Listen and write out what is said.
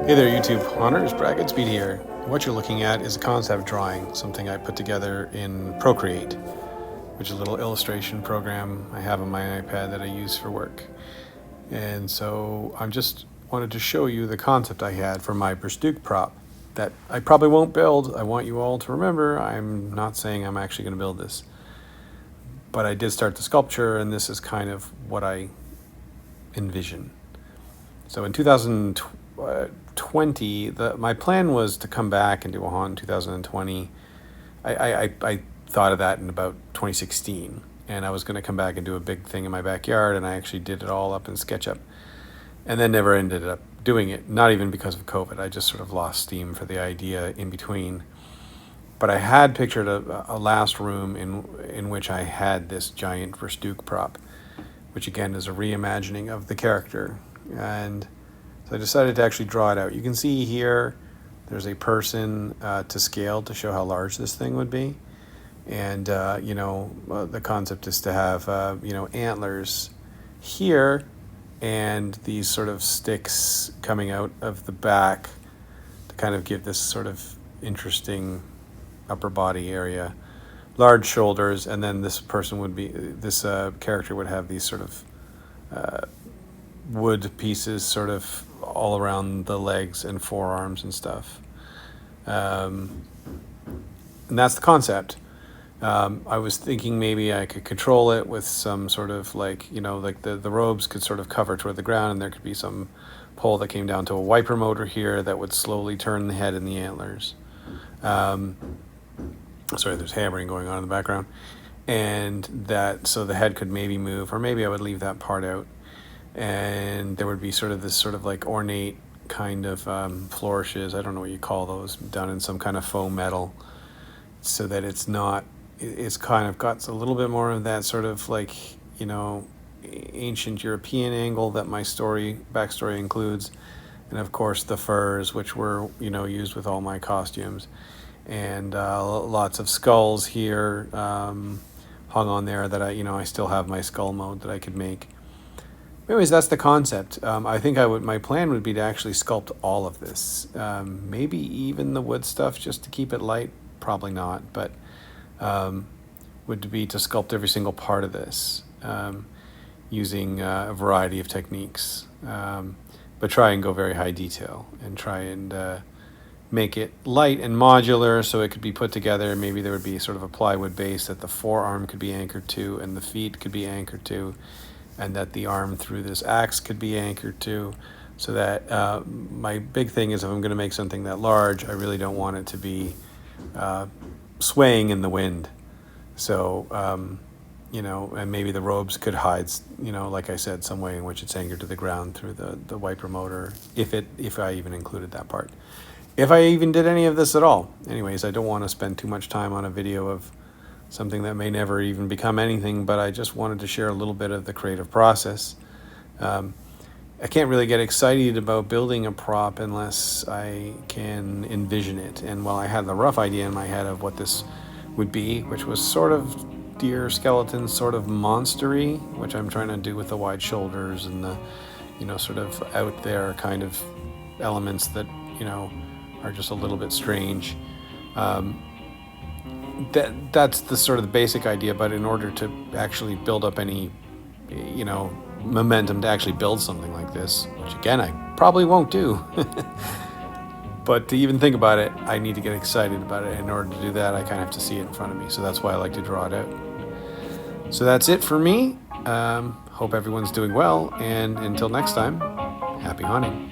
Hey there, YouTube haunters, Speed here. What you're looking at is a concept drawing, something I put together in Procreate, which is a little illustration program I have on my iPad that I use for work. And so I just wanted to show you the concept I had for my Berstuk prop that I probably won't build. I want you all to remember I'm not saying I'm actually going to build this. But I did start the sculpture, and this is kind of what I envision. So in 2020, my plan was to come back and do a haunt in 2020. I thought of that in about 2016, and I was going to come back and do a big thing in my backyard, and I actually did it all up in SketchUp, and then never ended up doing it, not even because of COVID. I just sort of lost steam for the idea in between. But I had pictured a last room in which I had this giant Berstuk prop, which again is a reimagining of the character. And so I decided to actually draw it out. You can see here there's a person to scale to show how large this thing would be. And, the concept is to have, antlers here and these sort of sticks coming out of the back to kind of give this sort of interesting upper body area, large shoulders, and then this character would have these sort of wood pieces sort of all around the legs and forearms and stuff. And that's the concept. I was thinking maybe I could control it with some sort of the robes could sort of cover toward the ground, and there could be some pole that came down to a wiper motor here that would slowly turn the head and the antlers. Sorry, there's hammering going on in the background. And so the head could maybe move, or maybe I would leave that part out. And there would be sort of this sort of like ornate kind of flourishes, I don't know what you call those, done in some kind of faux metal, so that it's kind of got a little bit more of that sort of ancient European angle that my backstory includes. And of course the furs, which were, used with all my costumes. And lots of skulls here hung on there that I still have my skull mode that I could make. Anyways, that's the concept. I think my plan would be to actually sculpt all of this. Maybe even the wood stuff just to keep it light. Probably not, but would be to sculpt every single part of this using a variety of techniques. But try and go very high detail and try and make it light and modular so it could be put together. Maybe there would be sort of a plywood base that the forearm could be anchored to and the feet could be anchored to, and that the arm through this axe could be anchored to, so that my big thing is if I'm going to make something that large, I really don't want it to be swaying in the wind. So, and maybe the robes could hide, like I said, some way in which it's anchored to the ground through the wiper motor, if I even included that part. If I even did any of this at all. Anyways, I don't want to spend too much time on a video of something that may never even become anything, but I just wanted to share a little bit of the creative process. I can't really get excited about building a prop unless I can envision it. And while I had the rough idea in my head of what this would be, which was sort of deer skeleton, sort of monstery, which I'm trying to do with the wide shoulders and the, sort of out there kind of elements that, are just a little bit strange. That's the sort of the basic idea, but in order to actually build up any, momentum to actually build something like this, which again, I probably won't do. But to even think about it, I need to get excited about it. In order to do that, I kind of have to see it in front of me. So that's why I like to draw it out. So that's it for me. Hope everyone's doing well. And until next time, happy hunting.